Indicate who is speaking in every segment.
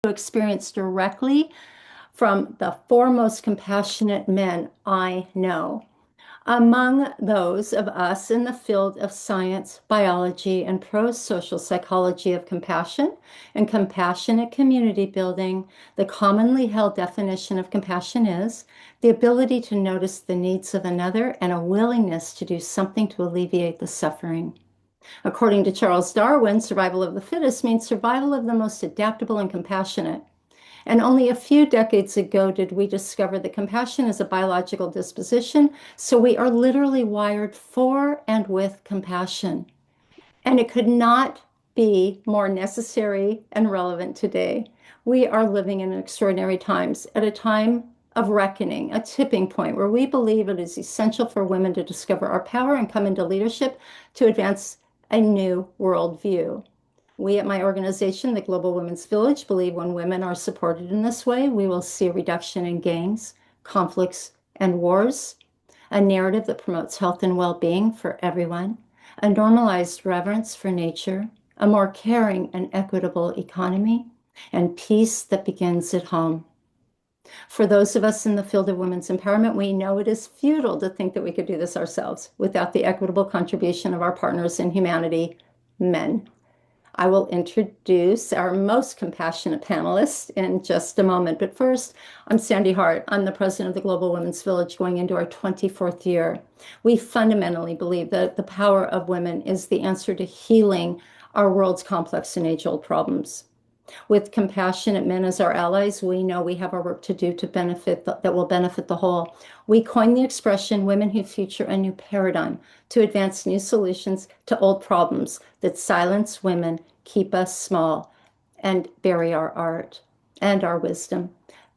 Speaker 1: experience directly from the foremost compassionate men I know. Among those of us in the field of science, biology, and pro-social psychology of compassion and compassionate community building, the commonly held definition of compassion is the ability to notice the needs of another and a willingness to do something to alleviate the suffering. According to Charles Darwin, survival of the fittest means survival of the most adaptable and compassionate. And only a few decades ago did we discover that compassion is a biological disposition, so we are literally wired for and with compassion. And it could not be more necessary and relevant today. We are living in extraordinary times, at a time of reckoning, a tipping point where we believe it is essential for women to discover our power and come into leadership to advance a new worldview. We at my organization, the Global Women's Village, believe when women are supported in this way, we will see a reduction in gangs, conflicts, and wars, a narrative that promotes health and well-being for everyone, a normalized reverence for nature, a more caring and equitable economy, and peace that begins at home. For those of us in the field of women's empowerment, we know it is futile to think that we could do this ourselves without the equitable contribution of our partners in humanity, men. I will introduce our most compassionate panelists in just a moment. But first, I'm Sande Hart. I'm the president of the Global Women's Village going into our 24th year. We fundamentally believe that the power of women is the answer to healing our world's complex and age-old problems. With compassionate men as our allies, we know we have our work to do to that will benefit the whole. We coined the expression women who future a new paradigm to advance new solutions to old problems that silence women, keep us small, and bury our art and our wisdom.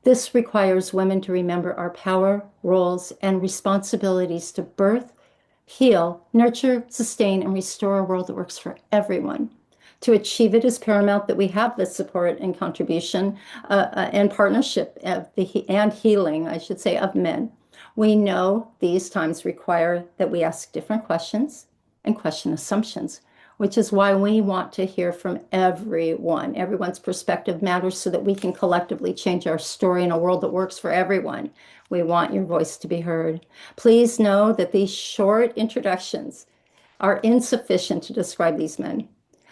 Speaker 1: This requires women to remember our power, roles, and responsibilities to birth, heal, nurture, sustain, and restore a world that works for everyone. To achieve it is paramount that we have the support and contribution and partnership and healing, I should say, of men. We know these times require that we ask different questions and question assumptions, which is why we want to hear from everyone. Everyone's perspective matters so that we can collectively change our story in a world that works for everyone. We want your voice to be heard. Please know that these short introductions are insufficient to describe these men.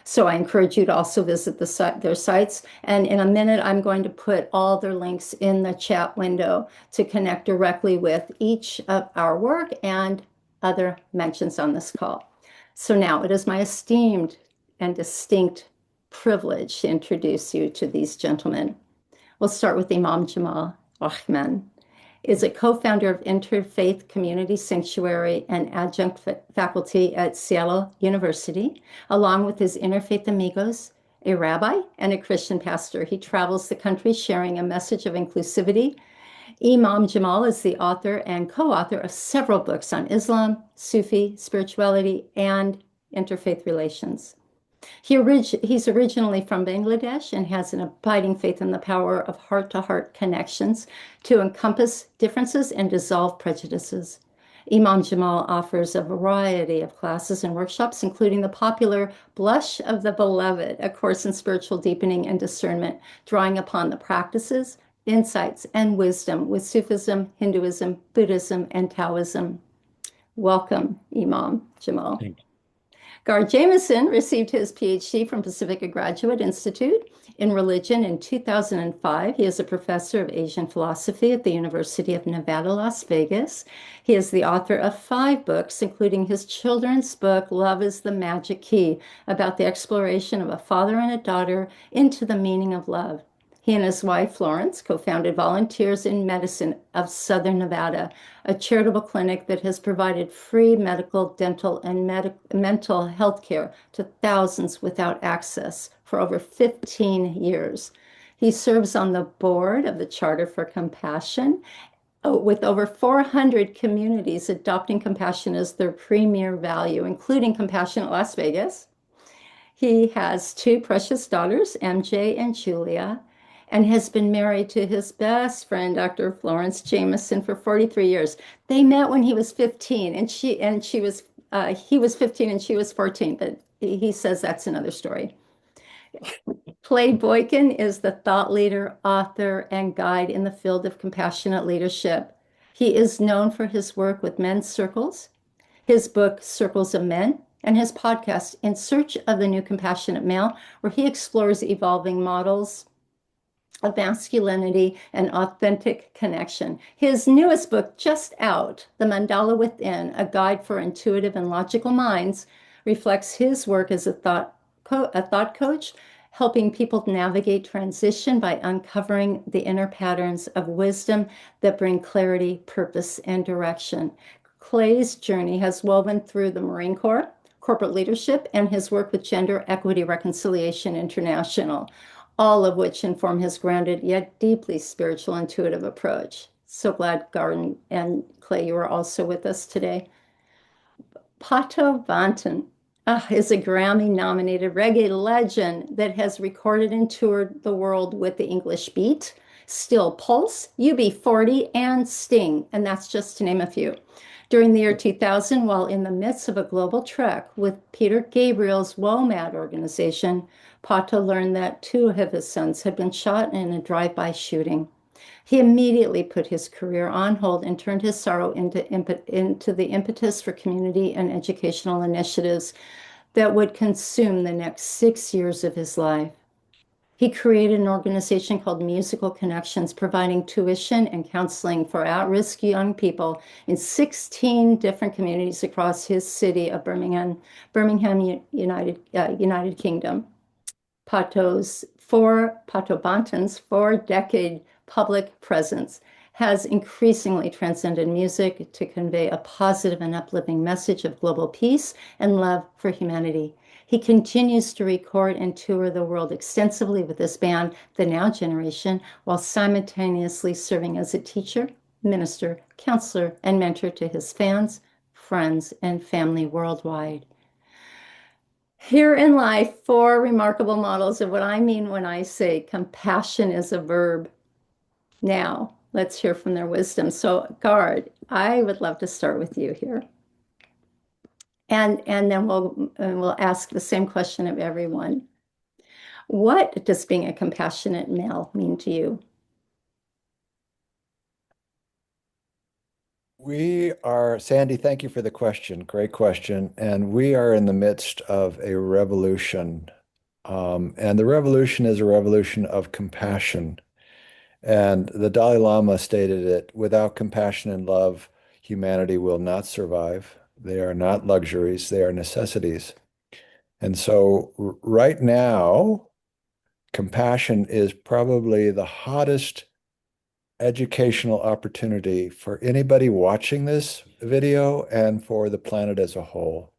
Speaker 1: So I encourage you to also visit their sites. And in a minute, I'm going to put all their links in the chat window to connect directly with each of our work and other mentions on this call. So now it is my esteemed and distinct privilege to introduce you to these gentlemen. We'll start with Imam Jamal Rahman. Is a co-founder of Interfaith Community Sanctuary and adjunct faculty at Seattle University, along with his Interfaith Amigos, a rabbi and a Christian pastor. He travels the country sharing a message of inclusivity. Imam Jamal is the author and co-author of several books on Islam, Sufi, spirituality, and interfaith relations. He's originally from Bangladesh and has an abiding faith in the power of heart-to-heart connections to encompass differences and dissolve prejudices. Imam Jamal offers a variety of classes and workshops, including the popular Blush of the Beloved, a course in spiritual deepening and discernment, drawing upon the practices, insights, and wisdom with Sufism, Hinduism, Buddhism, and Taoism. Welcome, Imam Jamal.
Speaker 2: Thank you.
Speaker 1: Gard Jameson received his PhD from Pacifica Graduate Institute in religion in 2005. He is a professor of Asian philosophy at the University of Nevada, Las Vegas. He is the author of 5 books, including his children's book, Love is the Magic Key, about the exploration of a father and a daughter into the meaning of love. He and his wife, Florence, co-founded Volunteers in Medicine of Southern Nevada, a charitable clinic that has provided free medical, dental, and mental health care to thousands without access for over 15 years. He serves on the board of the Charter for Compassion, with over 400 communities adopting compassion as their premier value, including Compassionate Las Vegas. He has 2 precious daughters, MJ and Julia, and has been married to his best friend, Dr. Florence Jameson, for 43 years. They met when he was 15, and he was 15 and she was 14, but he says that's another story. Clay Boykin is the thought leader, author, and guide in the field of compassionate leadership. He is known for his work with men's circles, his book, Circles of Men, and his podcast, In Search of the New Compassionate Male, where he explores evolving models of masculinity and authentic connection. His newest book, just out, The Mandala Within, A Guide for Intuitive and Logical Minds, reflects his work as a thought coach, helping people navigate transition by uncovering the inner patterns of wisdom that bring clarity, purpose, and direction. Clay's journey has woven through the Marine Corps, corporate leadership, and his work with Gender Equity Reconciliation International, all of which inform his grounded yet deeply spiritual intuitive approach. So glad Gard and Clay, you are also with us today. Pato Banton is a Grammy-nominated reggae legend that has recorded and toured the world with the English Beat, Still Pulse, UB40, and Sting, and that's just to name a few. During the year 2000, while in the midst of a global trek with Peter Gabriel's WOMAD organization, Pato learned that two of his sons had been shot in a drive-by shooting. He immediately put his career on hold and turned his sorrow into the impetus for community and educational initiatives that would consume the next 6 years of his life. He created an organization called Musical Connections, providing tuition and counseling for at-risk young people in 16 different communities across his city of Birmingham, United Kingdom. Pato Banton's four-decade public presence has increasingly transcended music to convey a positive and uplifting message of global peace and love for humanity. He continues to record and tour the world extensively with his band, The Now Generation, while simultaneously serving as a teacher, minister, counselor, and mentor to his fans, friends, and family worldwide. Here in life, four remarkable models of what I mean when I say compassion is a verb. Now, let's hear from their wisdom. So, Gard, I would love to start with you here. And then we'll ask the same question of everyone. What does being a compassionate male mean to you?
Speaker 2: Sandy, thank you for the question. Great question. And we are in the midst of a revolution. And the revolution is a revolution of compassion. And the Dalai Lama stated it, without compassion and love, humanity will not survive. They are not luxuries, they are necessities. And so right now, compassion is probably the hottest educational opportunity for anybody watching this video and for the planet as a whole.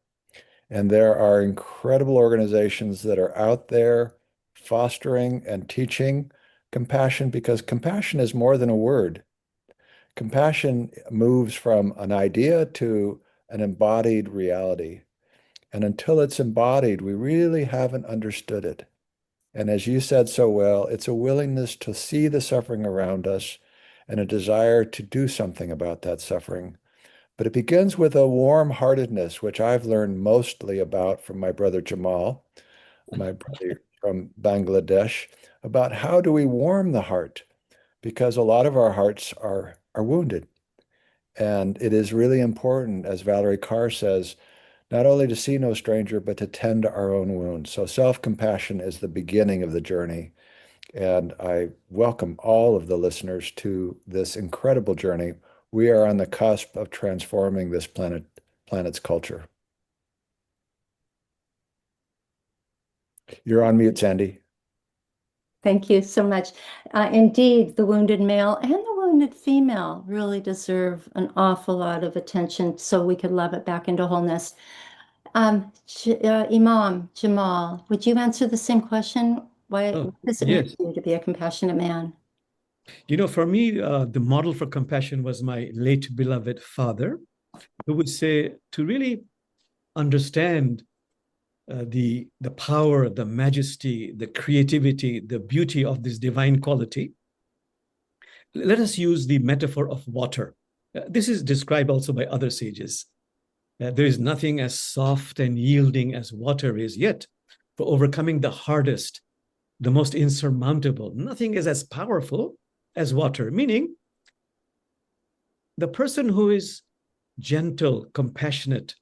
Speaker 2: And there are incredible organizations that are out there fostering and teaching compassion, because compassion is more than a word. Compassion moves from an idea to an embodied reality. And until it's embodied, we really haven't understood it. And as you said so well, it's a willingness to see the suffering around us and a desire to do something about that suffering. But it begins with a warm-heartedness, which I've learned mostly about from my brother Jamal, my brother from Bangladesh, about how do we warm the heart? Because a lot of our hearts are wounded. And it is really important, as Valerie Carr says, not only to see no stranger, but to tend to our own wounds. So self-compassion is the beginning of the journey. And I welcome all of the listeners to this incredible journey. We are on the cusp of transforming this planet's culture. You're on mute, Sandy.
Speaker 1: Thank you so much. Indeed, the wounded male and the wounded female really deserve an awful lot of attention so we could love it back into wholeness. Imam Jamal, would you answer the same question? What does it mean
Speaker 3: Yes.
Speaker 1: to you to be a compassionate man?
Speaker 3: For me, the model for compassion was my late beloved father, who would say to really understand the power, the majesty, the creativity, the beauty of this divine quality. Let us use the metaphor of water. This is described also by other sages. There is nothing as soft and yielding as water is, yet for overcoming the hardest the most insurmountable. Nothing is as powerful as water, meaning the person who is gentle, compassionate,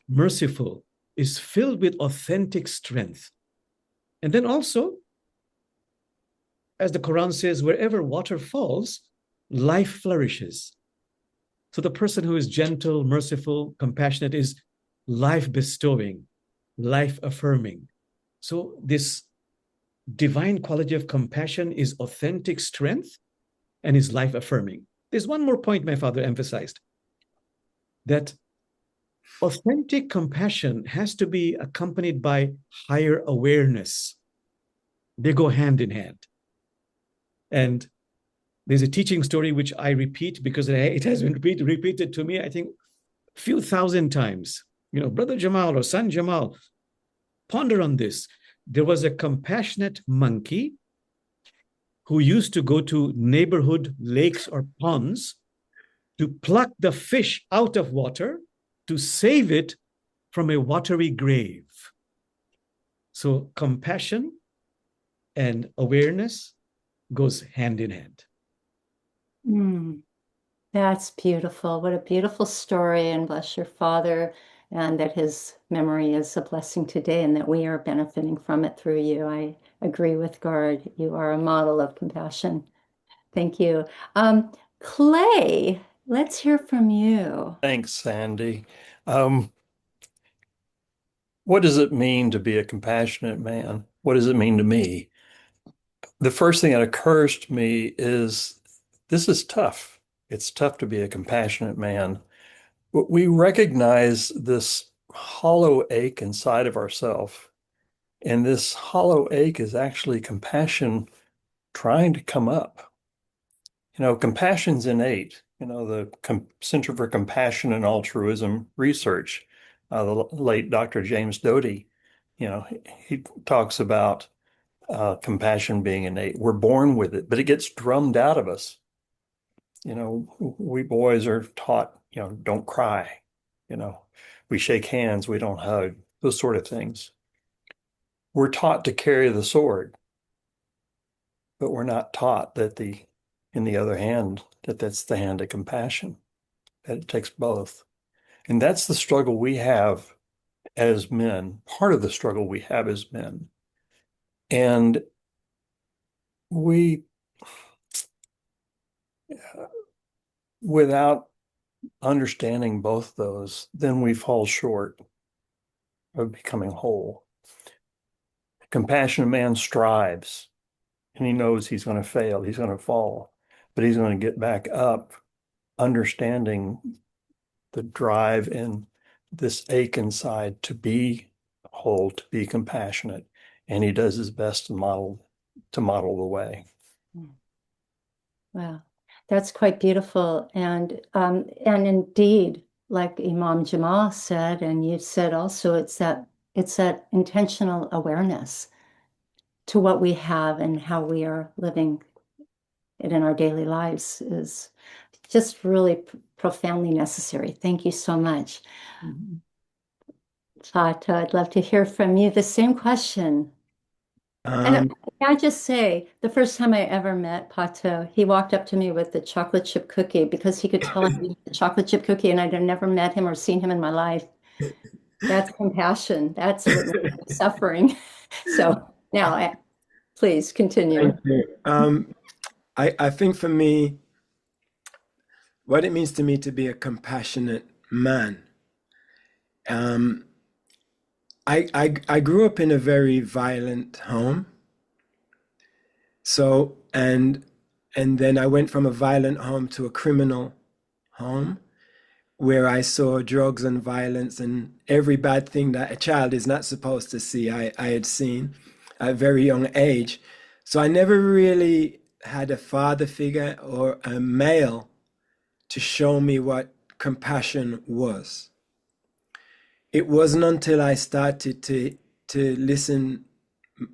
Speaker 3: merciful is filled with authentic strength. And then also, as the Quran says, wherever water falls, life flourishes. So the person who is gentle, merciful, compassionate is life bestowing, life affirming. So this divine quality of compassion is authentic strength and is life affirming. There's one more point my father emphasized, that authentic compassion has to be accompanied by higher awareness. They go hand in hand. And there's a teaching story which I repeat because it has been repeated to me, I think, a few thousand times. You know, Brother Jamal or Son Jamal, ponder on this. There was a compassionate monkey who used to go to neighborhood lakes or ponds to pluck the fish out of water to save it from a watery grave. So compassion and awareness goes hand in hand.
Speaker 1: That's beautiful. What a beautiful story, and bless your father, and that his memory is a blessing today and that we are benefiting from it through you. I agree with Gard. You are a model of compassion. Thank you. Clay, let's hear from you.
Speaker 4: Thanks, Sandy. What does it mean to be a compassionate man? What does it mean to me? The first thing that occurs to me is this is tough. It's tough to be a compassionate man. We recognize this hollow ache inside of ourselves, and this hollow ache is actually compassion trying to come up. You know, compassion's innate. You know, the Center for Compassion and Altruism Research, the late Dr. James Doty, you know, he talks about compassion being innate. We're born with it, but it gets drummed out of us. You know, we boys are taught, you know, don't cry. You know, we shake hands, we don't hug, those sort of things. We're taught to carry the sword, but we're not taught that in the other hand, that's the hand of compassion, that it takes both. And that's the struggle we have as men, part of the struggle we have as men. And we, without understanding both those, then we fall short of becoming whole. A compassionate man strives, and he knows he's going to fail, he's going to fall, but he's going to get back up, understanding the drive and this ache inside to be whole, to be compassionate, and he does his best to model the way.
Speaker 1: Wow, that's quite beautiful, and indeed, like Imam Jamal said, and you said also, it's that intentional awareness to what we have and how we are living it in our daily lives is just really profoundly necessary. Thank you so much. Pato, I'd love to hear from you. The same question. And I just say, the first time I ever met Pato, he walked up to me with the chocolate chip cookie because he could tell I needed the chocolate chip cookie, and I'd never met him or seen him in my life. That's compassion. That's suffering. So now, please continue.
Speaker 5: Thank you. I think for me, what it means to me to be a compassionate man. I grew up in a very violent home. So, and then I went from a violent home to a criminal home where I saw drugs and violence and every bad thing that a child is not supposed to see, I had seen at a very young age. So I never really had a father figure or a male to show me what compassion was. It wasn't until I started to listen.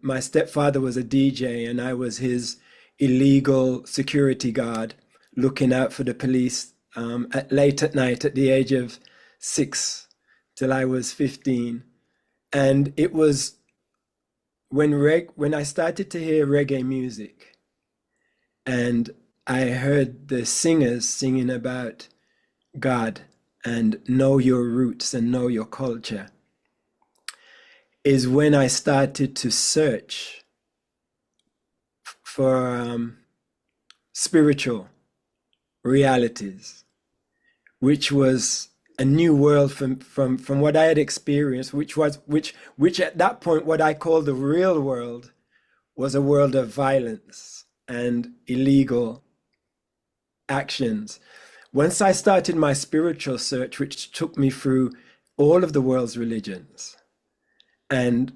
Speaker 5: My stepfather was a DJ and I was his illegal security guard looking out for the police late at night at the age of 6 till I was 15. And it was when I started to hear reggae music and I heard the singers singing about God and know your roots and know your culture, is when I started to search for spiritual realities, which was a new world from what I had experienced, which at that point what I call the real world was a world of violence and illegal actions. Once I started my spiritual search, which took me through all of the world's religions, and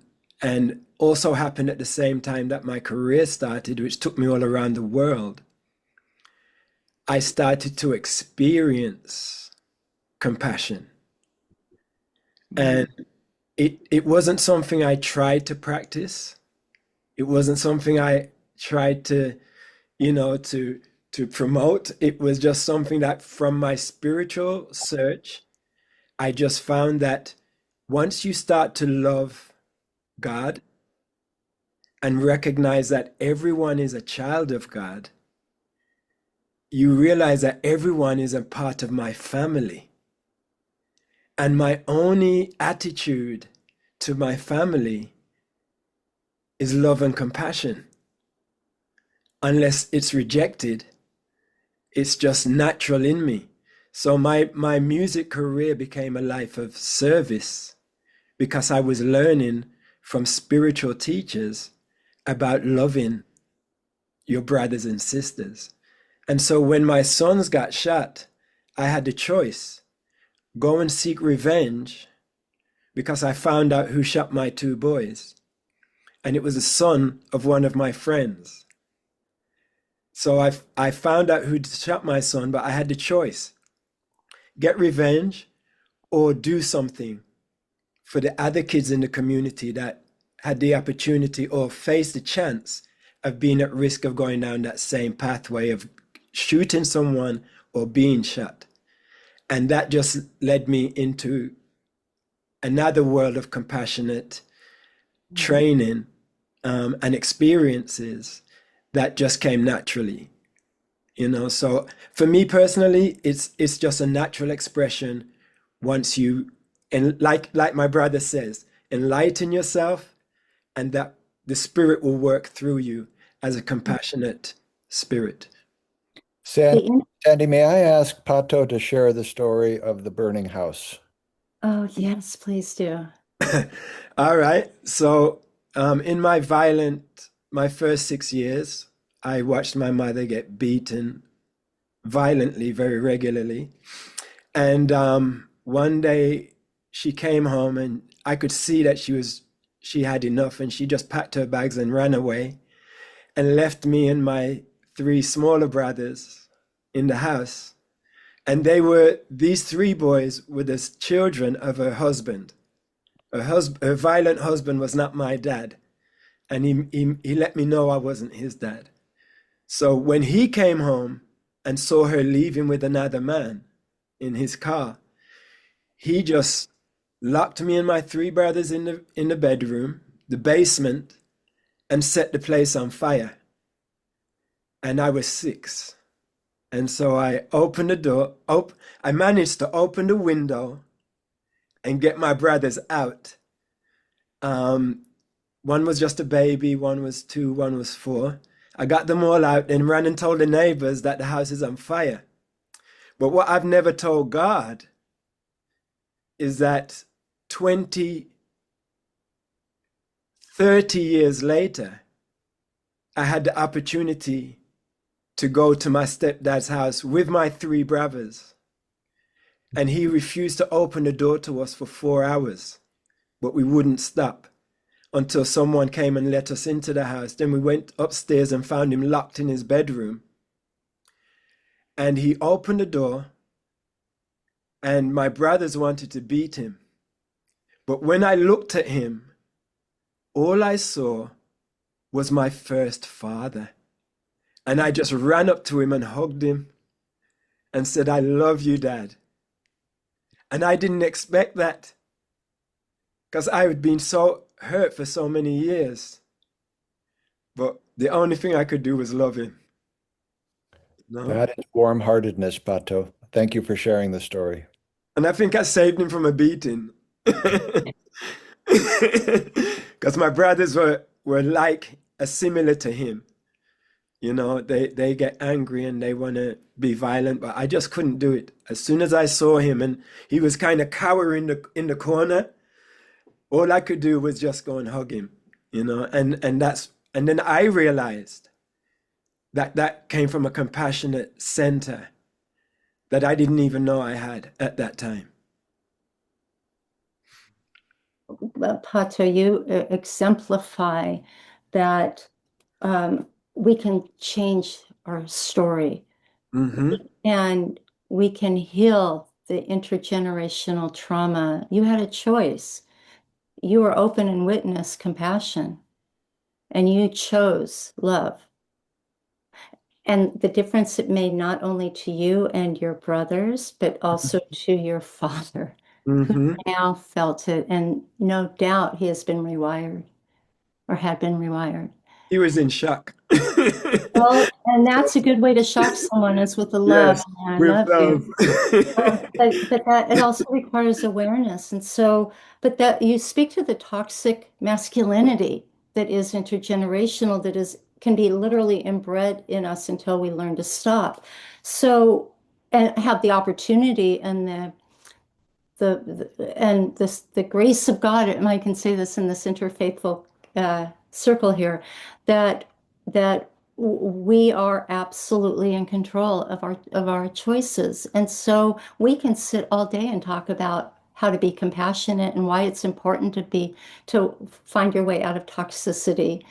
Speaker 5: also happened at the same time that my career started, which took me all around the world, I started to experience compassion. And it wasn't something I tried to practice. It wasn't something I tried to, to promote. It was just something that from my spiritual search, I just found that once you start to love God and recognize that everyone is a child of God, you realize that everyone is a part of my family. And my only attitude to my family is love and compassion. Unless it's rejected, it's just natural in me. So my music career became a life of service because I was learning from spiritual teachers about loving your brothers and sisters. And so when my sons got shot, I had the choice: go and seek revenge, because I found out who shot my two boys. And it was the son of one of my friends. So I found out who shot my son, but I had the choice: get revenge or do something for the other kids in the community that had the opportunity or faced the chance of being at risk of going down that same pathway of shooting someone or being shot. And that just led me into another world of compassionate training and experiences that just came naturally. So for me personally, it's just a natural expression. Once you, and like my brother says, enlighten yourself, and that the spirit will work through you as a compassionate spirit.
Speaker 2: Sandy, may I ask Pato to share the story of the burning house?
Speaker 1: Oh, yes, please do.
Speaker 5: All right. So in my first 6 years, I watched my mother get beaten violently, very regularly. And one day she came home and I could see that she had enough, and she just packed her bags and ran away and left me and my 3 smaller brothers in the house. And these 3 boys were the children of her husband. Her violent husband was not my dad. And he let me know I wasn't his dad. So when he came home and saw her leaving with another man in his car, he just locked me and my 3 brothers in the bedroom, the basement, and set the place on fire. And I was 6. And so I opened the door. I managed to open the window and get my brothers out. One was just a baby, one was 2, one was 4. I got them all out and ran and told the neighbors that the house is on fire. But what I've never told God is that 20, 30 years later, I had the opportunity to go to my stepdad's house with my 3 brothers. And he refused to open the door to us for 4 hours, but we wouldn't stop until someone came and let us into the house. Then we went upstairs and found him locked in his bedroom. And he opened the door, and my brothers wanted to beat him. But when I looked at him, all I saw was my first father. And I just ran up to him and hugged him and said, "I love you, Dad." And I didn't expect that, because I had been so hurt for so many years. But the only thing I could do was love him. No?
Speaker 2: That is warm-heartedness, Pato. Thank you for sharing the story.
Speaker 5: And I think I saved him from a beating. Because my brothers were like similar to him. You know, they get angry and they want to be violent, but I just couldn't do it. As soon as I saw him and he was kind of cowering in the corner, all I could do was just go and hug him, you know, and then I realized that that came from a compassionate center that I didn't even know I had at that time.
Speaker 1: Well, Pato, you exemplify that we can change our story
Speaker 5: Mm-hmm.
Speaker 1: and we can heal the intergenerational trauma. You had a choice. You were open and witnessed compassion, and you chose love. And the difference it made not only to you and your brothers, but also to your father, who
Speaker 5: Mm-hmm.
Speaker 1: now felt it. And no doubt he has been rewired or had been rewired.
Speaker 5: He was in shock.
Speaker 1: Well, and that's a good way to shock someone is with the love.
Speaker 5: Yes,
Speaker 1: I
Speaker 5: with
Speaker 1: love you.
Speaker 5: love.
Speaker 1: But that it also requires awareness. And so, but that you speak to the toxic masculinity that is intergenerational, that is can be literally inbred in us until we learn to stop. So, and have the opportunity and the grace of God, and I can say this in this interfaithful circle here, that we are absolutely in control of our choices, and so we can sit all day and talk about how to be compassionate and why it's important to find your way out of toxicity.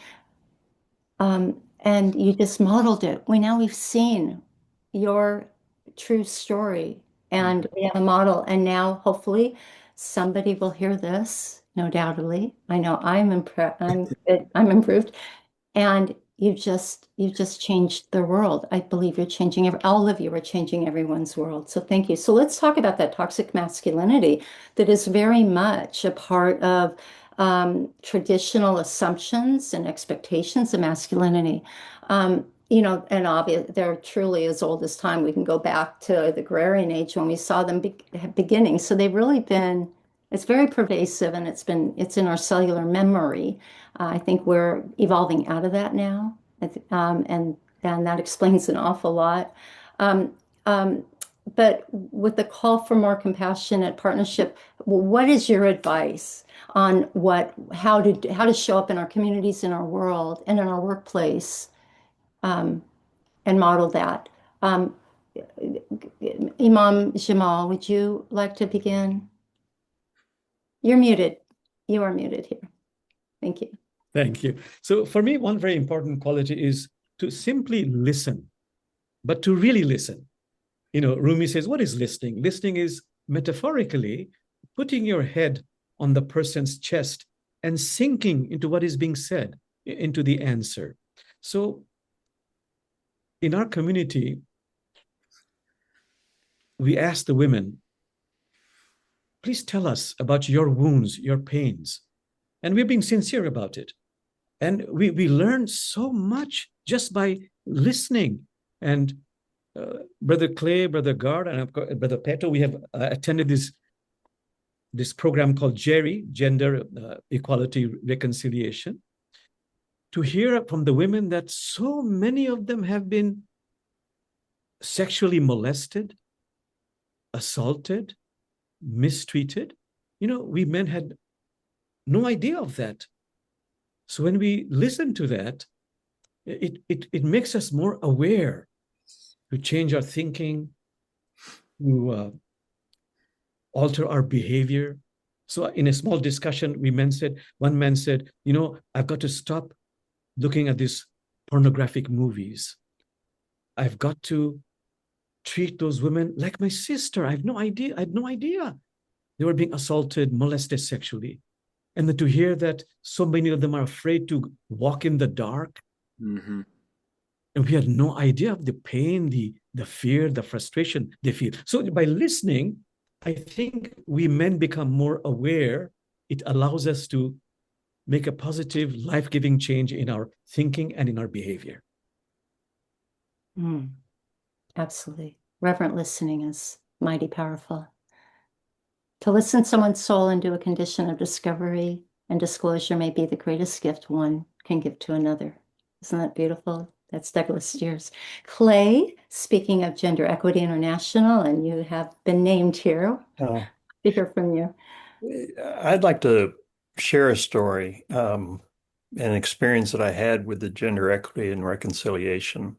Speaker 1: And you just modeled it. We've seen your true story and we have a model. And now hopefully somebody will hear this, no doubtedly. I know I'm improved. And you've just changed the world. I believe you're changing all of you are changing everyone's world. So thank you. So let's talk about that toxic masculinity that is very much a part of traditional assumptions and expectations of masculinity. And obvious, they're truly as old as time. We can go back to the agrarian age when we saw them beginning. So they've really been, it's very pervasive and it's in our cellular memory. I think we're evolving out of that now, and that explains an awful lot. Um, um, but with the call for more compassionate partnership, what is your advice on how to show up in our communities, in our world, and in our workplace, and model that? Um, Imam Jamal, would you like to begin? You're muted. You are muted here. Thank you.
Speaker 3: Thank you. So for me, one very important quality is to simply listen, but to really listen. Rumi says, what is listening? Listening is metaphorically putting your head on the person's chest and sinking into what is being said, into the answer. So in our community, we ask the women, please tell us about your wounds, your pains. And we're being sincere about it. And we learn so much just by listening. And Brother Clay, Brother Gard, and Brother Pato, we have attended this program called GERI, Gender Equality Reconciliation, to hear from the women that so many of them have been sexually molested, assaulted, mistreated. We men had no idea of that. So when we listen to that, it makes us more aware to change our thinking, to alter our behavior. So in a small discussion, one man said, I've got to stop looking at these pornographic movies. I've got to treat those women like my sister. I had no idea they were being assaulted, molested sexually. And then to hear that so many of them are afraid to walk in the dark.
Speaker 5: Mm-hmm.
Speaker 3: And we had no idea of the pain, the fear, the frustration they feel. So by listening, I think we men become more aware. It allows us to make a positive, life-giving change in our thinking and in our behavior.
Speaker 1: Absolutely. Reverent listening is mighty powerful. To listen to someone's soul into a condition of discovery and disclosure may be the greatest gift one can give to another. Isn't that beautiful? That's Douglas Steers. Clay, speaking of Gender Equity International, and you have been named here.
Speaker 4: Oh,
Speaker 1: To hear from you.
Speaker 4: I'd like to share a story, an experience that I had with the Gender Equity and Reconciliation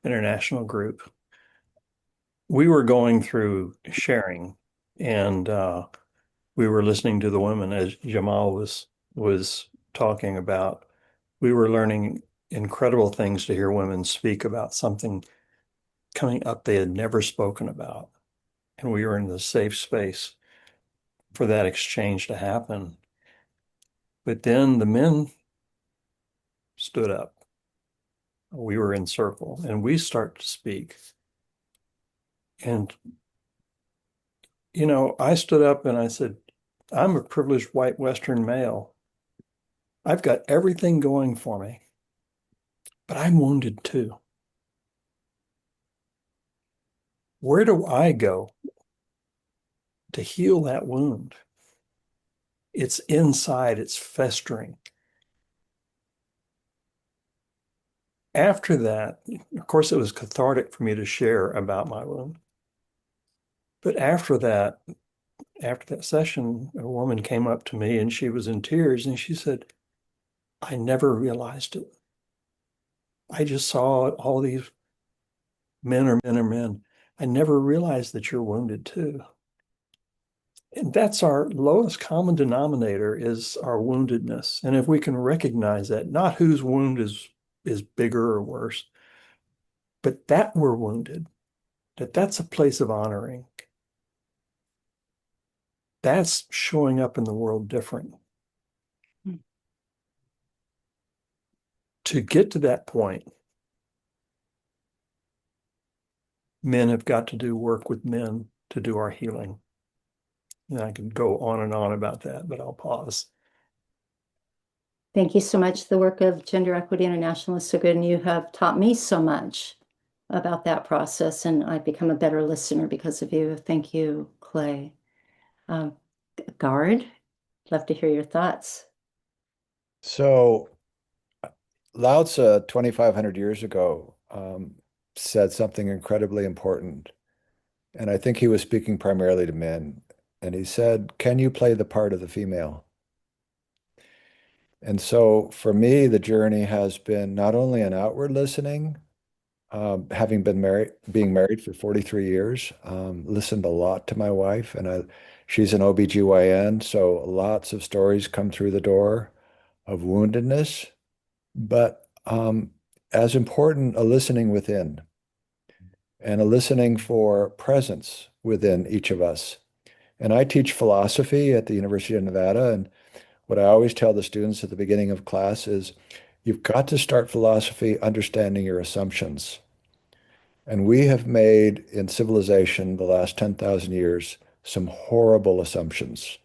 Speaker 4: International group. We were going through sharing, and we were listening to the women as Jamal was talking about. We were learning incredible things to hear women speak about something coming up they had never spoken about. And we were in the safe space for that exchange to happen. But then the men stood up. We were in circle and we start to speak. And, you know, I stood up and I said, I'm a privileged white Western male. I've got everything going for me, but I'm wounded too. Where do I go to heal that wound? It's inside, it's festering. After that, of course, it was cathartic for me to share about my wound. But after that session, a woman came up to me and she was in tears and she said, I never realized it. I just saw all these men are men are men. I never realized that you're wounded too. And that's our lowest common denominator, is our woundedness. And if we can recognize that, not whose wound is bigger or worse, but that we're wounded, that's a place of honoring. That's showing up in the world different. To get to that point, men have got to do work with men to do our healing. And I could go on and on about that, but I'll pause.
Speaker 1: Thank you so much. The work of Gender Equity International is so good, and you have taught me so much about that process, and I've become a better listener because of you. Thank you, Clay. Gard, love to hear your thoughts.
Speaker 2: So Lao Tzu, 2,500 years ago, said something incredibly important. And I think he was speaking primarily to men. And he said, can you play the part of the female? And so for me, the journey has been not only an outward listening, having being married for 43 years, listened a lot to my wife, and she's an OBGYN, so lots of stories come through the door of woundedness, but as important, a listening within and a listening for presence within each of us. And I teach philosophy at the University of Nevada, and what I always tell the students at the beginning of class is, you've got to start philosophy understanding your assumptions. And we have made in civilization the last 10,000 years some horrible assumptions,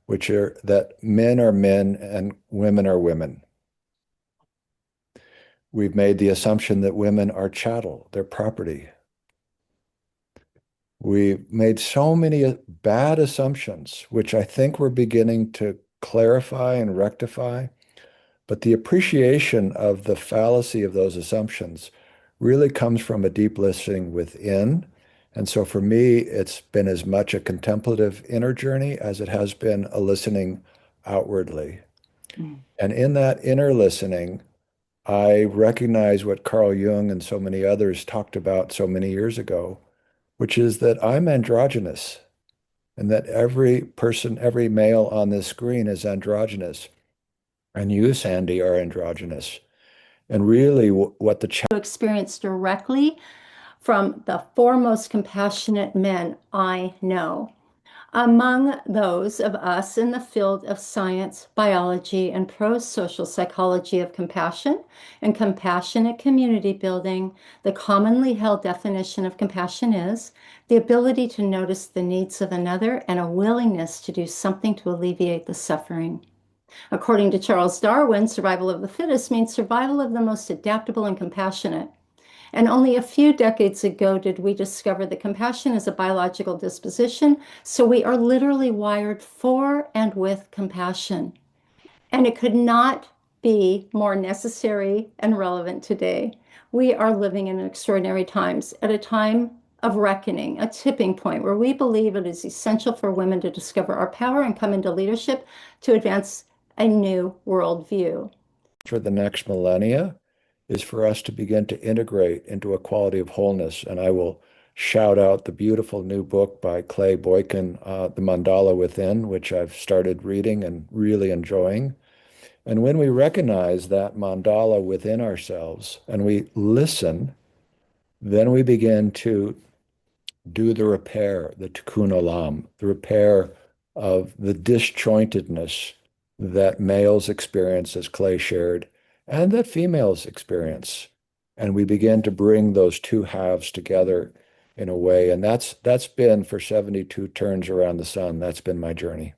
Speaker 2: which are that men are men and women are women. We've made the assumption that women are chattel, they're property. We've made so many bad assumptions, which I think we're beginning to clarify and rectify. But the appreciation of the fallacy of those assumptions really comes from a deep listening within. And so for me, it's been as much a contemplative inner journey as it has been a listening outwardly. And in that inner listening, I recognize what Carl Jung and so many others talked about so many years ago, which is that I'm androgynous, and that every person, every male on this screen is androgynous. And you, Sandy, are androgynous. And really what the
Speaker 1: Experience directly from the foremost compassionate men I know. Among those of us in the field of science, biology, and pro-social psychology of compassion and compassionate community building, the commonly held definition of compassion is the ability to notice the needs of another and a willingness to do something to alleviate the suffering. According to Charles Darwin, survival of the fittest means survival of the most adaptable and compassionate. And only a few decades ago did we discover that compassion is a biological disposition, so we are literally wired for and with compassion. And it could not be more necessary and relevant today. We are living in extraordinary times, at a time of reckoning, a tipping point where we believe it is essential for women to discover our power and come into leadership to advance a new worldview.
Speaker 2: For the next millennia is for us to begin to integrate into a quality of wholeness. And I will shout out the beautiful new book by Clay Boykin, The Mandala Within, which I've started reading and really enjoying. And when we recognize that mandala within ourselves and we listen, then we begin to do the repair, the tikkun olam, the repair of the disjointedness that males experience, as Clay shared, and that females experience. And we begin to bring those two halves together in a way. And that's been for 72 turns around the sun. That's been my journey.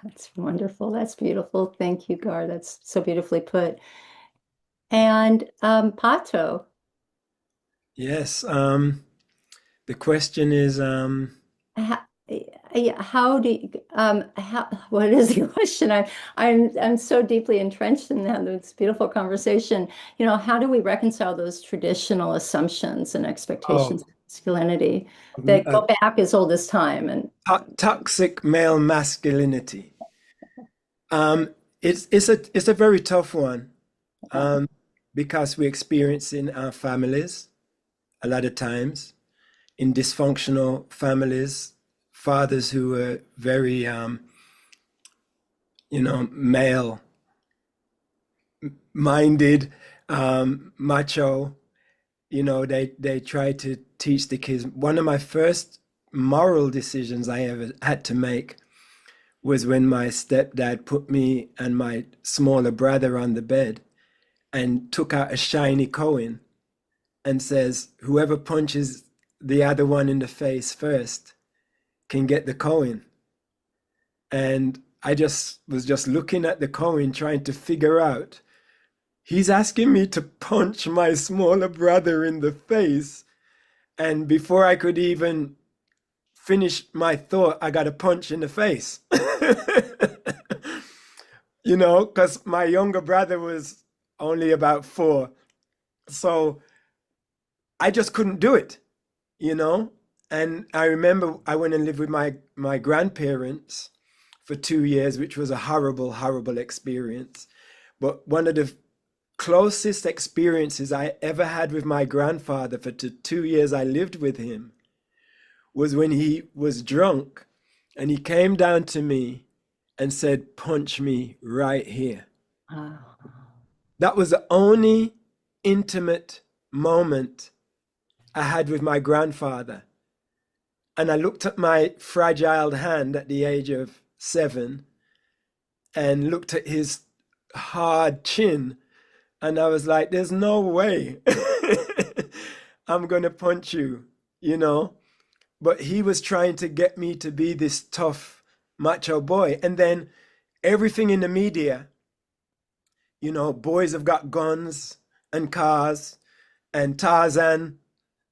Speaker 1: That's wonderful. That's beautiful. Thank you, Gard. That's so beautifully put. And Pato.
Speaker 5: Yes. The question is,
Speaker 1: how do you, what is the question? I'm so deeply entrenched in that. It's a beautiful conversation. How do we reconcile those traditional assumptions and expectations of masculinity that go back as old as time? And
Speaker 5: toxic male masculinity. It's a very tough one, because we experience in our families a lot of times, in dysfunctional families, fathers who are very, male minded, macho. They try to teach the kids. One of my first moral decisions I ever had to make was when my stepdad put me and my smaller brother on the bed and took out a shiny coin and says, whoever punches the other one in the face first can get the coin. And I was just looking at the coin, trying to figure out, he's asking me to punch my smaller brother in the face. And before I could even finish my thought, I got a punch in the face. Because my younger brother was only about 4. So I just couldn't do it, And I remember I went and lived with my grandparents for 2 years, which was a horrible, horrible experience. But one of the closest experiences I ever had with my grandfather for the 2 years I lived with him was when he was drunk and he came down to me and said, punch me right here. That was the only intimate moment I had with my grandfather. And I looked at my fragile hand at the age of 7 and looked at his hard chin. And I was like, there's no way I'm going to punch you, But he was trying to get me to be this tough, macho boy. And then everything in the media, boys have got guns and cars and Tarzan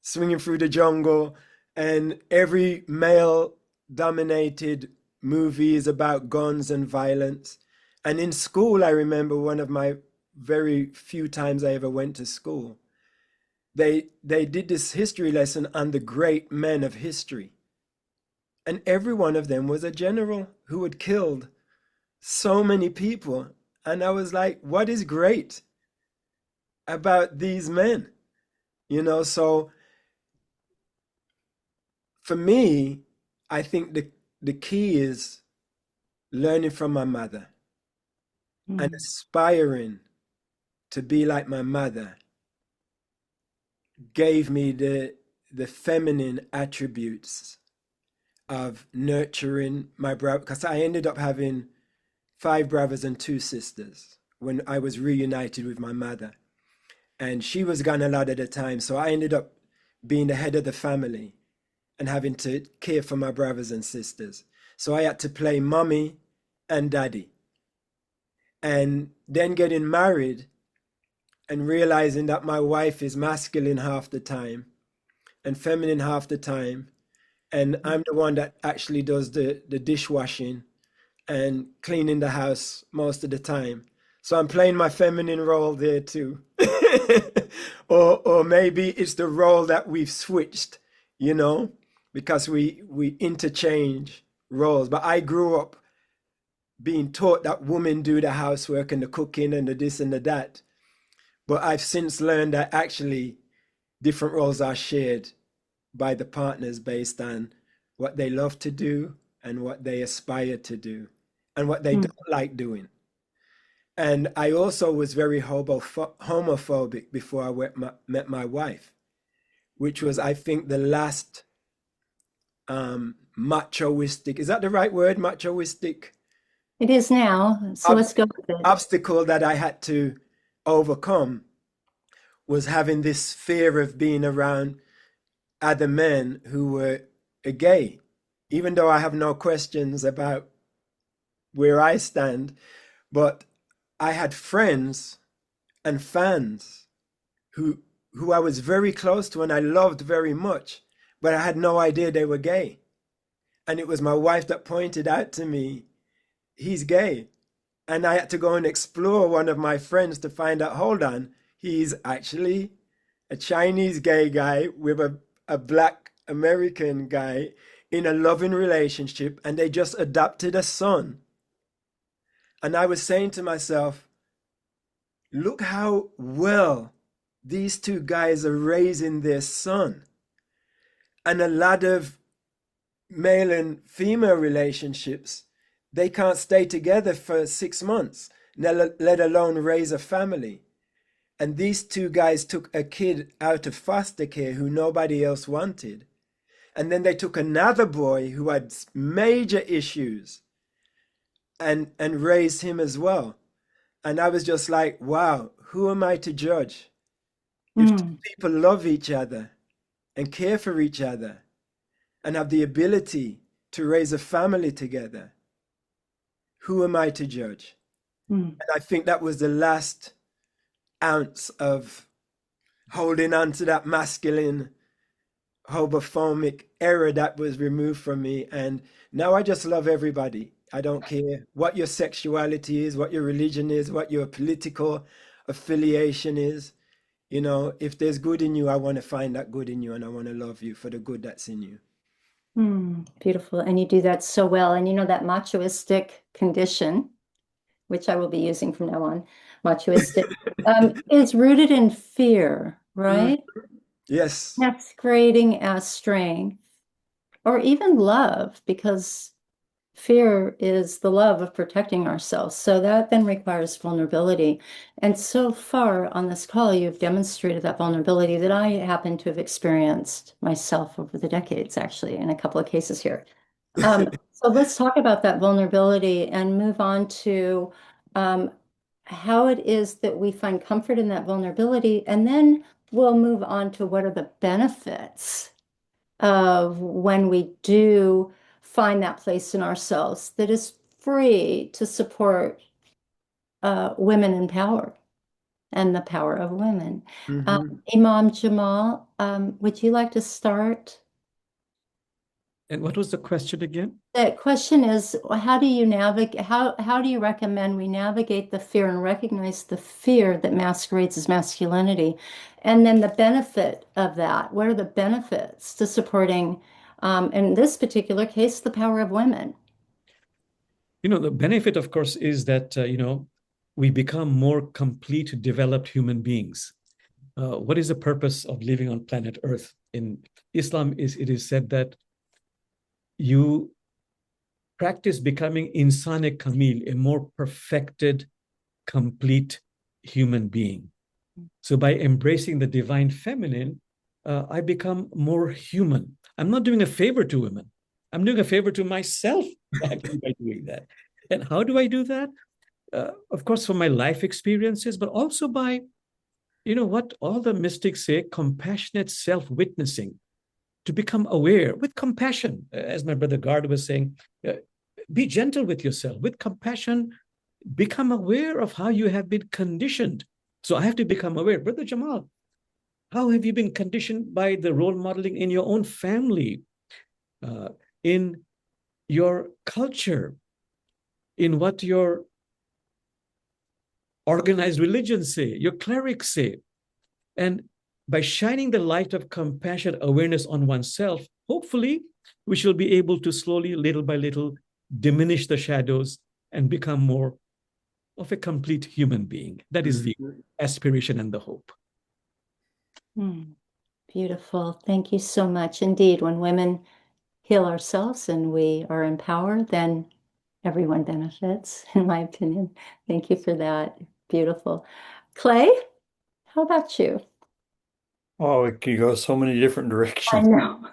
Speaker 5: swinging through the jungle, and every male-dominated movie is about guns and violence. And in school, I remember one of my very few times I ever went to school, they did this history lesson on the great men of history. And every one of them was a general who had killed so many people. And I was like, what is great about these men? So for me, I think the key is learning from my mother and aspiring to be like my mother gave me the feminine attributes of nurturing my brother, because I ended up having 5 brothers and 2 sisters when I was reunited with my mother. And she was gone a lot of the time, so I ended up being the head of the family and having to care for my brothers and sisters. So I had to play mommy and daddy. And then getting married and realizing that my wife is masculine half the time and feminine half the time. And I'm the one that actually does the dishwashing and cleaning the house most of the time. So I'm playing my feminine role there too. Or maybe it's the role that we've switched, you know, because we interchange roles. But I grew up being taught that women do the housework and the cooking and the this and the that. But I've since learned that actually different roles are shared by the partners based on what they love to do and what they aspire to do and what they don't like doing. And I also was very homophobic before I met my wife, which was, I think, the last machoistic, is that the right word? Machoistic
Speaker 1: It is now. So let's go with it.
Speaker 5: obstacle that I had to overcome was having this fear of being around other men who were gay, even though I have no questions about where I stand. But I had friends and fans who I was very close to and I loved very much, but I had no idea they were gay. And it was my wife that pointed out to me, he's gay. And I had to go and explore one of my friends to find out, hold on, he's actually a Chinese gay guy with a black American guy in a loving relationship, and they just adopted a son. And I was saying to myself, look how well these two guys are raising their son. And a lot of male and female relationships, they can't stay together for 6 months, let alone raise a family. And these two guys took a kid out of foster care who nobody else wanted. And then they took another boy who had major issues and raised him as well. And I was just like, wow, who am I to judge? If two people love each other and care for each other and have the ability to raise a family together, who am I to judge? And I think that was the last ounce of holding on to that masculine homophobic error that was removed from me. And now I just love everybody. I don't care what your sexuality is, what your religion is, what your political affiliation is. You know, if there's good in you, I want to find that good in you and I want to love you for the good that's in you.
Speaker 1: Beautiful. And you do that so well. And you know, that machoistic condition, which I will be using from now on, machoistic, is rooted in fear, right?
Speaker 5: Yes.
Speaker 1: Masquerading as strength or even love, because fear is the love of protecting ourselves. So that then requires vulnerability. And so far on this call, you've demonstrated that vulnerability that I happen to have experienced myself over the decades, actually, in a couple of cases here. So let's talk about that vulnerability and move on to how it is that we find comfort in that vulnerability. And then we'll move on to what are the benefits of when we do find that place in ourselves that is free to support women in power and the power of women. Imam Jamal, would you like to start?
Speaker 3: And what was the question again?
Speaker 1: The question is, how do you navigate, how do you recommend we navigate the fear and recognize the fear that masquerades as masculinity? And then the benefit of that, what are the benefits to supporting, in this particular case, the power of women?
Speaker 3: You know, the benefit, of course, is that, we become more complete, developed human beings. What is the purpose of living on planet Earth? In Islam, it is said that you practice becoming insane kamil, a more perfected, complete human being. So by embracing the divine feminine, I become more human. I'm not doing a favor to women. I'm doing a favor to myself actually by doing that. And how do I do that? Of course, from my life experiences, but also by, what all the mystics say, compassionate self-witnessing, to become aware with compassion. As my brother Gard was saying, be gentle with yourself. With compassion, become aware of how you have been conditioned. So I have to become aware. Brother Jamal, how have you been conditioned by the role modeling in your own family, in your culture, in what your organized religions say, your clerics say? And by shining the light of compassion, awareness on oneself, hopefully we shall be able to slowly, little by little, diminish the shadows and become more of a complete human being. That is the aspiration and the hope.
Speaker 1: Beautiful. Thank you so much. Indeed, when women heal ourselves and we are empowered, then everyone benefits, in my opinion. Thank you for that. Beautiful. Clay, how about you?
Speaker 4: Oh, it could go so many different
Speaker 1: I
Speaker 4: directions.
Speaker 1: know.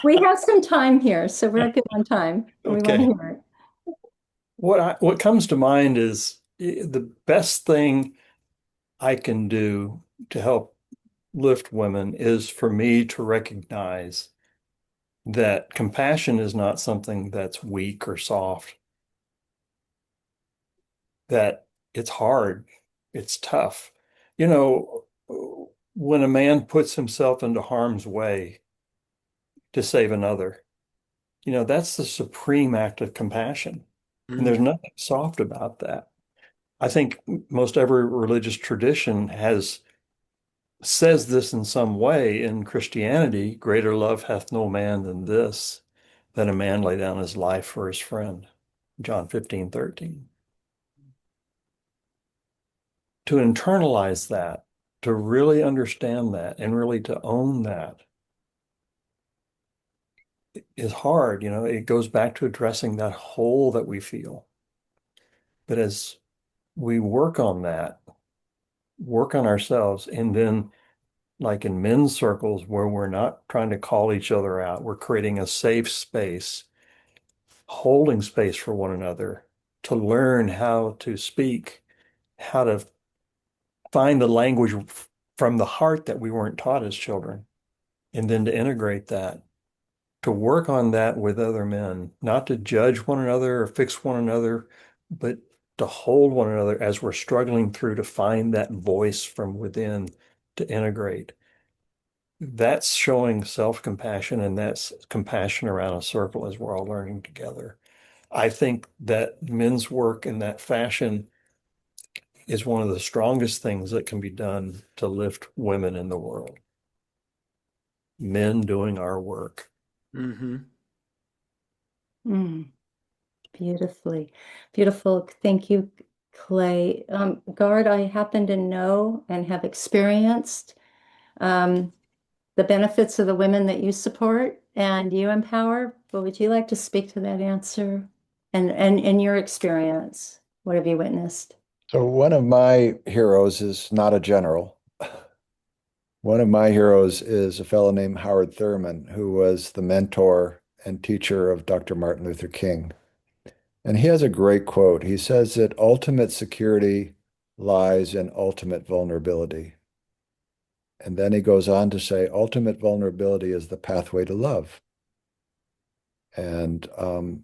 Speaker 1: We have some time here, so we're good on time. We want to
Speaker 4: Okay.
Speaker 1: hear it.
Speaker 4: What comes to mind is the best thing I can do to help lift women is for me to recognize that compassion is not something that's weak or soft, that it's hard, it's tough. You know, when a man puts himself into harm's way to save another, that's the supreme act of compassion. And there's nothing soft about that. I think most every religious tradition says this in some way. In Christianity, greater love hath no man than this, that a man lay down his life for his friend. John 15:13. To internalize that, to really understand that, and really to own that is hard. It goes back to addressing that hole that we feel. But as we work on that, work on ourselves, and then like in men's circles where we're not trying to call each other out, we're creating a safe space, holding space for one another to learn how to speak, how to find the language from the heart that we weren't taught as children, and then to integrate that, to work on that with other men, not to judge one another or fix one another, but to hold one another as we're struggling through to find that voice from within to integrate. That's showing self-compassion, and that's compassion around a circle as we're all learning together. I think that men's work in that fashion is one of the strongest things that can be done to lift women in the world. Men doing our work.
Speaker 1: Beautifully. Beautiful. Thank you, Clay. Gard, I happen to know and have experienced the benefits of the women that you support and you empower, but would you like to speak to that answer? And in your experience, what have you witnessed?
Speaker 2: So one of my heroes is not a general. One of my heroes is a fellow named Howard Thurman, who was the mentor and teacher of Dr. Martin Luther King. And he has a great quote. He says that ultimate security lies in ultimate vulnerability. And then he goes on to say, ultimate vulnerability is the pathway to love. And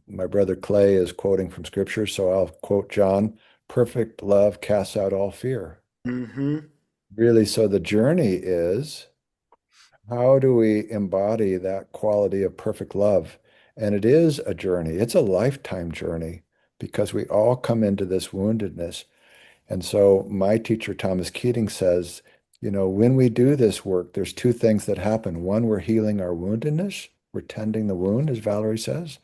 Speaker 2: my brother Clay is quoting from scripture, so I'll quote John, perfect love casts out all fear. Really, so the journey is, how do we embody that quality of perfect love? And it is a journey. It's a lifetime journey because we all come into this woundedness. And so my teacher, Thomas Keating, says, when we do this work, there's two things that happen. One, we're healing our woundedness. We're tending the wound, as Valerie says.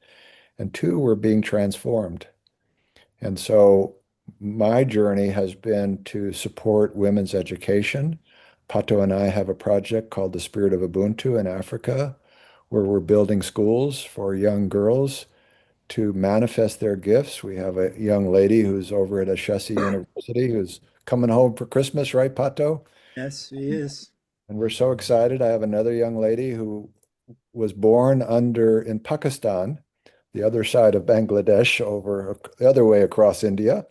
Speaker 2: And two, we're being transformed. And so my journey has been to support women's education. Pato and I have a project called the Spirit of Ubuntu in Africa, where we're building schools for young girls to manifest their gifts. We have a young lady who's over at Ashesi University who's coming home for Christmas, right, Pato?
Speaker 5: Yes, she is.
Speaker 2: And we're so excited. I have another young lady who was born in Pakistan, the other side of Bangladesh, over the other way across India.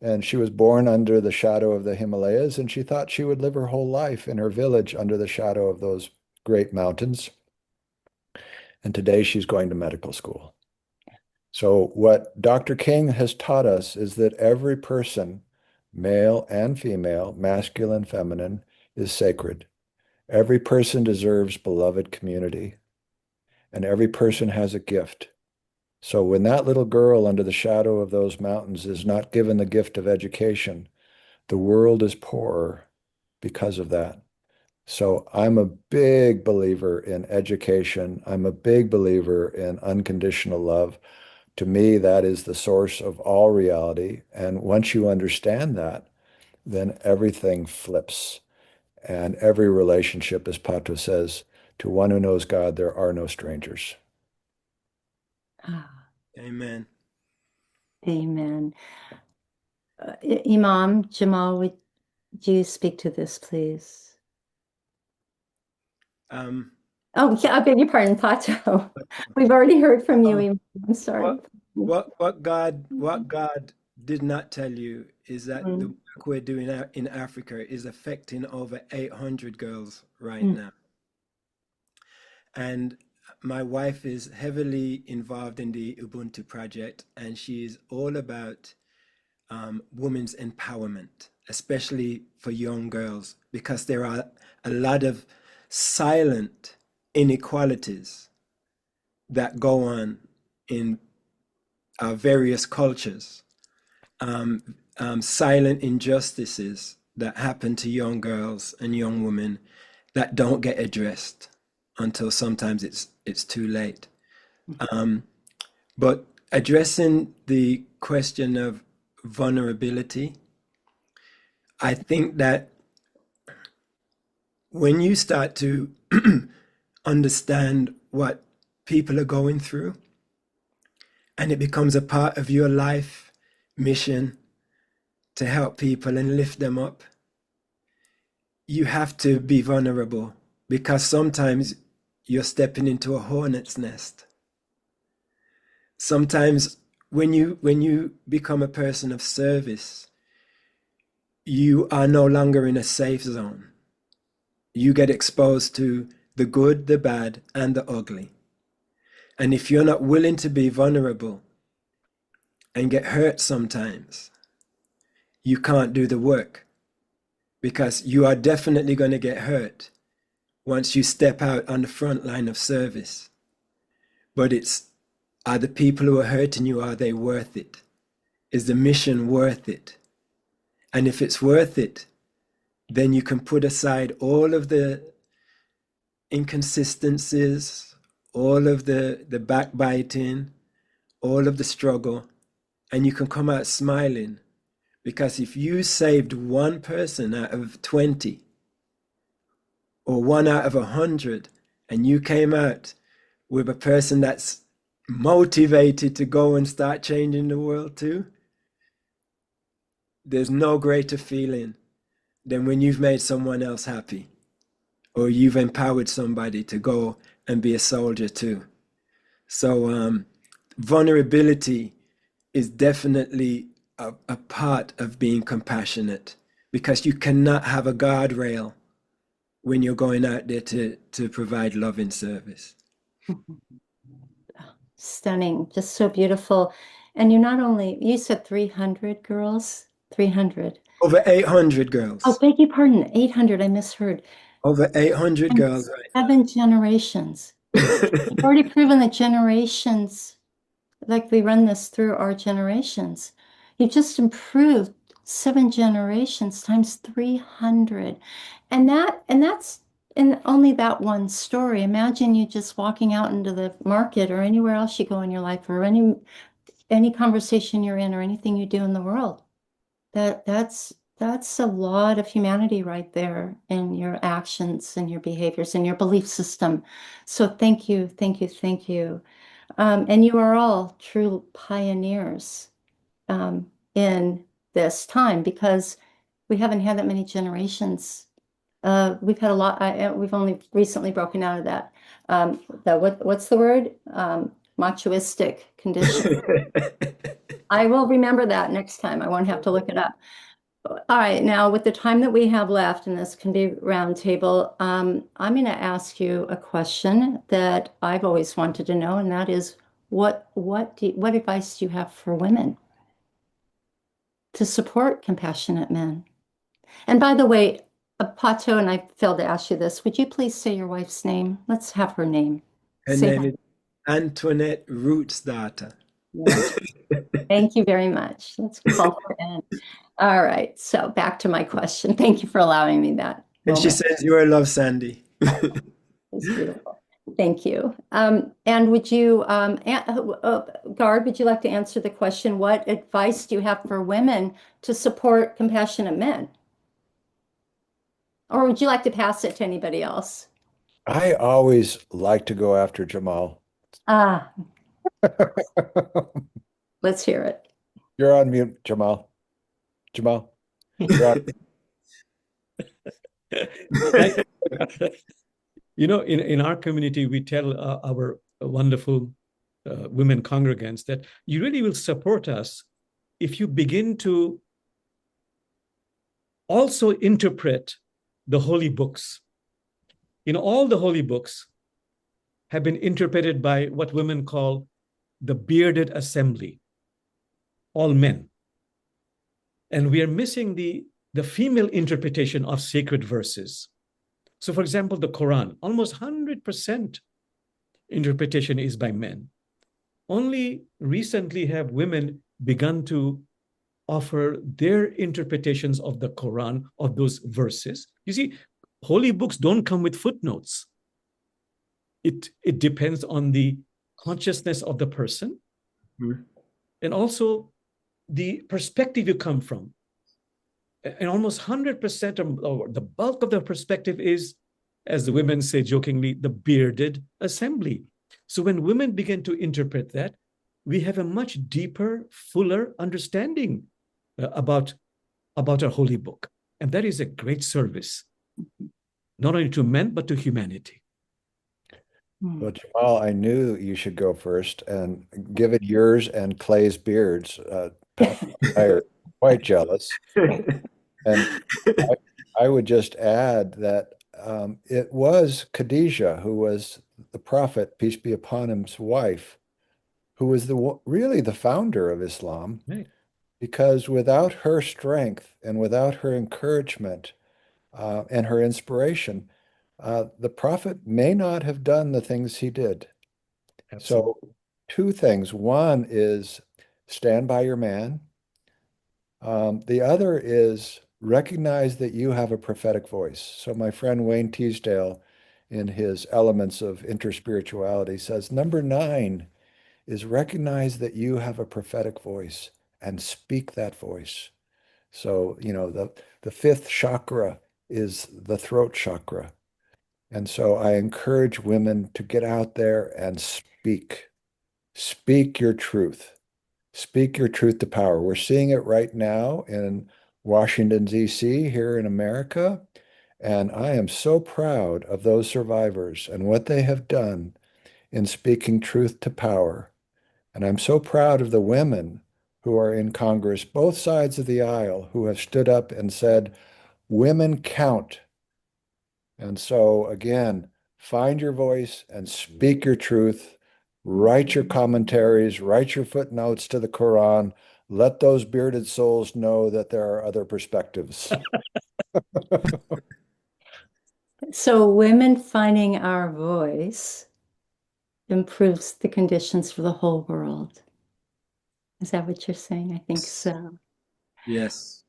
Speaker 2: And she was born under the shadow of the Himalayas, and she thought she would live her whole life in her village under the shadow of those great mountains. And today she's going to medical school. So what Dr. King has taught us is that every person, male and female, masculine, feminine, is sacred. Every person deserves beloved community, and every person has a gift. So when that little girl under the shadow of those mountains is not given the gift of education, the world is poorer because of that. So I'm a big believer in education. I'm a big believer in unconditional love. To me, that is the source of all reality. And once you understand that, then everything flips. And every relationship, as Pato says, to one who knows God, there are no strangers.
Speaker 1: Ah,
Speaker 5: Amen.
Speaker 1: amen. Imam Jamal, would you speak to this, please?
Speaker 5: Um,
Speaker 1: Oh, yeah, I beg your pardon, Pato. We've already heard from you,
Speaker 5: oh,
Speaker 1: Imam. I'm sorry.
Speaker 5: what God did not tell you is that the
Speaker 1: Mm,
Speaker 5: work we're doing in Africa is affecting over 800 girls right
Speaker 1: mm,
Speaker 5: now. And my wife is heavily involved in the Ubuntu project, and she's all about women's empowerment, especially for young girls, because there are a lot of silent inequalities that go on in various cultures, silent injustices that happen to young girls and young women that don't get addressed until sometimes it's too late. Um, but addressing the question of vulnerability, I think that when you start to understand what people are going through and it becomes a part of your life mission to help people and lift them up, you have to be vulnerable because sometimes you're stepping into a hornet's nest. Sometimes when you become a person of service, you are no longer in a safe zone. You get exposed to the good, the bad, and the ugly. And if you're not willing to be vulnerable and get hurt sometimes, you can't do the work because you are definitely going to get hurt once you step out on the front line of service. But are the people who are hurting you, are they worth it? Is the mission worth it? And if it's worth it, then you can put aside all of the inconsistencies, all of the backbiting, all of the struggle, and you can come out smiling. Because if you saved one person out of 20 or one out of 100, and you came out with a person that's motivated to go and start changing the world too, there's no greater feeling than when you've made someone else happy or you've empowered somebody to go and be a soldier too. So vulnerability is definitely a part of being compassionate because you cannot have a guardrail when you're going out there to provide love and service.
Speaker 1: Stunning, just so beautiful. And you said 300 girls? 300.
Speaker 5: Over 800
Speaker 1: Oh,
Speaker 5: girls.
Speaker 1: beg your pardon, 800, I misheard.
Speaker 5: Over 800
Speaker 1: And
Speaker 5: girls right
Speaker 1: 7 generations. You've already proven that generations, like we run this through our generations. You just improved 7 generations times 300. And that's in only that one story. Imagine you just walking out into the market or anywhere else you go in your life or any conversation you're in or anything you do in the world. That's a lot of humanity right there in your actions and your behaviors and your belief system. So thank you, thank you, thank you. And you are all true pioneers in this time because we haven't had that many generations. We've had a lot. We've only recently broken out of that. What's the word? Machoistic condition. I will remember that next time. I won't have to look it up. All right, now with the time that we have left in this Can-Be Roundtable, I'm going to ask you a question that I've always wanted to know, and that is, what advice do you have for women to support compassionate men? And by the way, Pato, and I failed to ask you this, would you please say your wife's name? Let's have her name.
Speaker 5: Her
Speaker 1: Say
Speaker 5: name
Speaker 1: her.
Speaker 5: is Antoinette Roots' daughter.
Speaker 1: Yeah. Thank you very much. Let's call her in. All right. So back to my question. Thank you for allowing me that
Speaker 5: And she
Speaker 1: moment.
Speaker 5: says, "You are love, Sandy."
Speaker 1: It's beautiful. Thank you. And would you, Gard, would you like to answer the question, what advice do you have for women to support compassionate men? Or would you like to pass it to anybody else?
Speaker 2: I always like to go after Jamal.
Speaker 1: Ah, let's hear it.
Speaker 2: You're on mute, Jamal. Jamal, you're on.
Speaker 3: In our community, we tell our wonderful women congregants that you really will support us if you begin to also interpret the holy books. All the holy books have been interpreted by what women call the bearded assembly, all men. And we are missing the female interpretation of sacred verses. So, for example, the Quran, almost 100% interpretation is by men. Only recently have women begun to offer their interpretations of the Quran, of those verses. You see, holy books don't come with footnotes. It depends on the consciousness of the person, and also the perspective you come from. And almost 100% or the bulk of the perspective is, as the women say jokingly, the bearded assembly. So when women begin to interpret that, we have a much deeper, fuller understanding about our holy book. And that is a great service, not only to men, but to humanity.
Speaker 2: Well, Jamal, I knew you should go first, and given yours and Clay's beards, Pat and I are quite jealous. And I would just add that it was Khadijah, who was the Prophet, peace be upon him's wife, who was really the founder of Islam,
Speaker 3: Right.
Speaker 2: because without her strength and without her encouragement and her inspiration, the Prophet may not have done the things he did.
Speaker 3: Absolutely.
Speaker 2: So, two things. One is stand by your man. The other is recognize that you have a prophetic voice. So my friend Wayne Teasdale, in his Elements of Interspirituality, says number 9 is recognize that you have a prophetic voice and speak that voice. So, the 5th chakra is the throat chakra. And so I encourage women to get out there and speak. Speak your truth. Speak your truth to power. We're seeing it right now in Washington, D.C., here in America. And I am so proud of those survivors and what they have done in speaking truth to power. And I'm so proud of the women who are in Congress, both sides of the aisle, who have stood up and said, women count. And so, again, find your voice and speak your truth. Write your commentaries, write your footnotes to the Quran. Let those bearded souls know that there are other perspectives.
Speaker 1: So women finding our voice improves the conditions for the whole world. Is that what you're saying? I think so.
Speaker 5: Yes.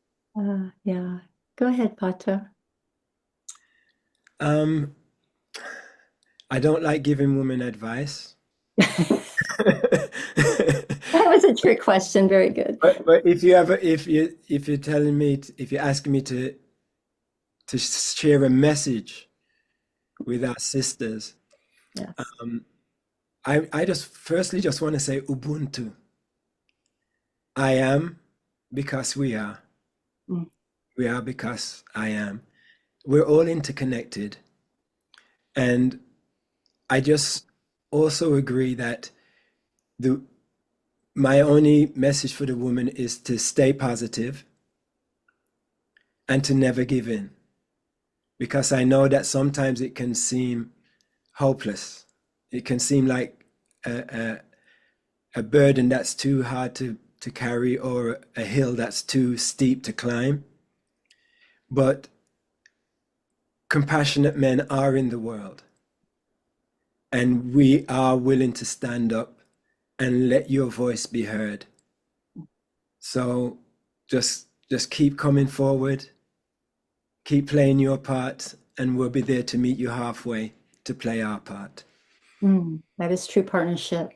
Speaker 1: Yeah. Go ahead, Pato.
Speaker 5: I don't like giving women advice.
Speaker 1: That was a trick question. Very good.
Speaker 5: But if you're telling me, if you're asking me to share a message with our sisters,
Speaker 1: Yes.
Speaker 5: I just firstly just want to say Ubuntu. I am because we are.
Speaker 1: Mm.
Speaker 5: We are because I am. We're all interconnected. And I just also agree that my only message for the woman is to stay positive and to never give in. Because I know that sometimes it can seem hopeless. It can seem like a burden that's too hard to carry or a hill that's too steep to climb. But compassionate men are in the world, and we are willing to stand up and let your voice be heard. So just keep coming forward, keep playing your part, and we'll be there to meet you halfway to play our part.
Speaker 1: That is true partnership.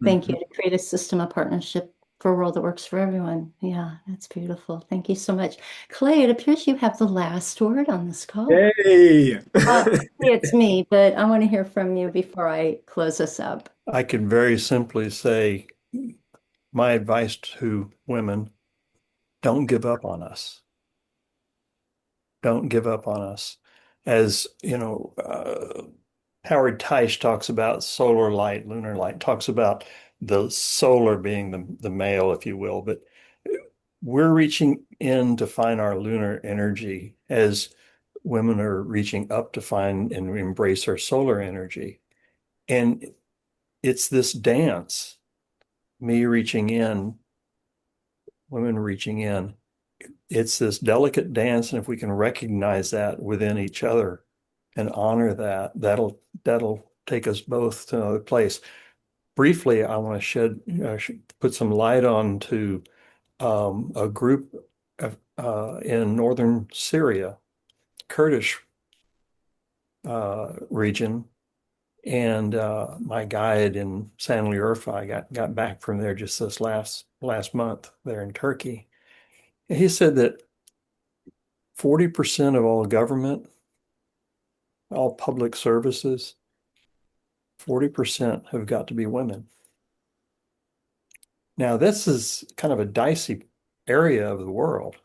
Speaker 1: Thank you. To create a system of partnership for a world that works for everyone. Yeah, that's beautiful. Thank you so much. Clay, it appears you have the last word on this call.
Speaker 5: Hey!
Speaker 1: It's me, but I want to hear from you before I close us up.
Speaker 4: I can very simply say my advice to women, don't give up on us. Don't give up on us. As you know, Howard Teich talks about solar light, lunar light, talks about the solar being the male, if you will, but we're reaching in to find our lunar energy as women are reaching up to find and embrace our solar energy. And it's this dance, me reaching in, women reaching in. It's this delicate dance, and if we can recognize that within each other and honor that, that'll take us both to another place. Briefly, I want to put some light on to a group in northern Syria, Kurdish region, and my guide in Sanliurfa, I got back from there just this last month there in Turkey. He said that 40% of all government, all public services, 40% have got to be women. Now, this is kind of a dicey area of the world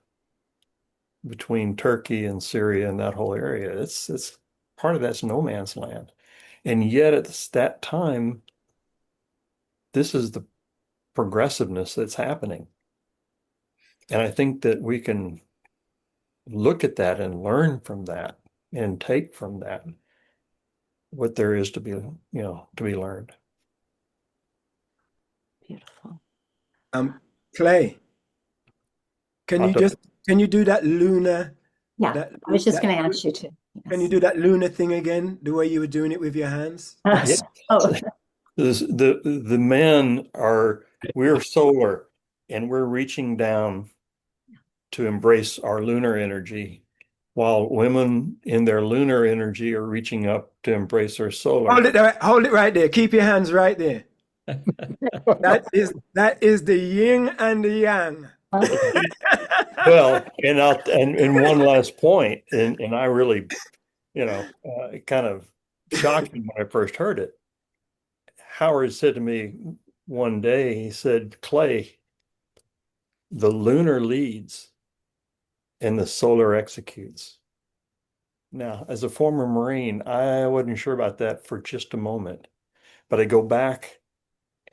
Speaker 4: between Turkey and Syria and that whole area. It's part of that's no man's land. And yet at that time, this is the progressiveness that's happening. And I think that we can look at that and learn from that and take from that what there is to be, to be learned.
Speaker 1: Beautiful.
Speaker 5: Clay, can you do that lunar?
Speaker 1: Yeah, I was just going to ask you to.
Speaker 5: Can you do that lunar thing again, the way you were doing it with your hands?
Speaker 4: Yes.
Speaker 1: Oh,
Speaker 4: The men we're solar, and we're reaching down to embrace our lunar energy, while women in their lunar energy are reaching up to embrace their solar.
Speaker 5: Hold it right there. Keep your hands right there. That is the yin and the yang.
Speaker 4: Well, and one last point, and I really, it kind of shocked me when I first heard it. Howard said to me one day, he said, Clay, the lunar leads and the solar executes. Now, as a former Marine, I wasn't sure about that for just a moment, but I go back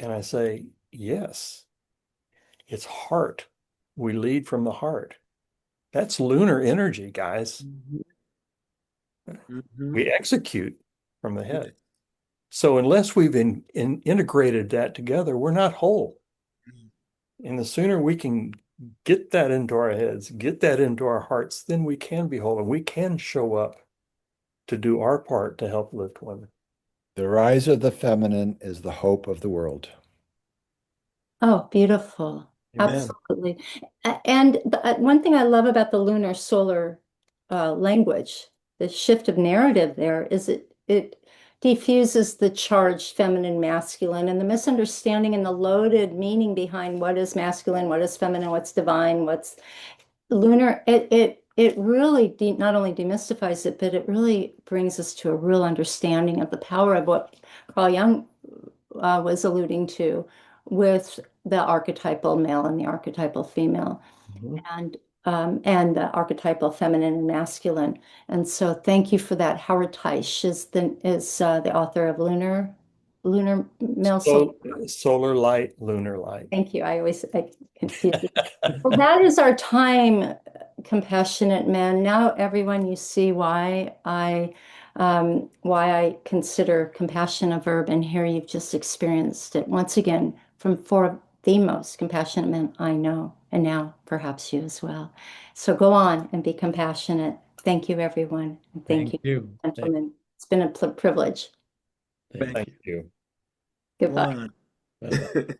Speaker 4: and I say, yes, it's heart. We lead from the heart. That's lunar energy, guys. We execute from the head. So unless we've integrated that together, we're not whole. And the sooner we can get that into our heads, get that into our hearts, then we can be whole and we can show up to do our part to help lift women.
Speaker 2: The rise of the feminine is the hope of the world.
Speaker 1: oh, beautiful.
Speaker 5: Amen.
Speaker 1: Absolutely. And one thing I love about the lunar solar language, the shift of narrative there, is it diffuses the charged feminine masculine and the misunderstanding and the loaded meaning behind what is masculine, what is feminine, what's divine, what's lunar. It really not only demystifies it, but it really brings us to a real understanding of the power of what Carl Jung was alluding to with the archetypal male and the archetypal female, and the archetypal feminine and masculine. And so, thank you for that. Howard Teich is the author of Lunar Male Soul.
Speaker 4: Solar light, lunar light.
Speaker 1: Thank you. I confuse it. Well, that is our time, compassionate men. Now, everyone, you see why I consider compassion a verb, and here you've just experienced it once again from from four of the most compassionate men I know, and now perhaps you as well. So go on and be compassionate. Thank you, everyone. And thank you,
Speaker 3: you.
Speaker 1: gentlemen. It's been a privilege.
Speaker 3: Thank
Speaker 4: Thank
Speaker 3: you.
Speaker 4: you.
Speaker 1: Goodbye.
Speaker 5: One.
Speaker 3: Bye-bye.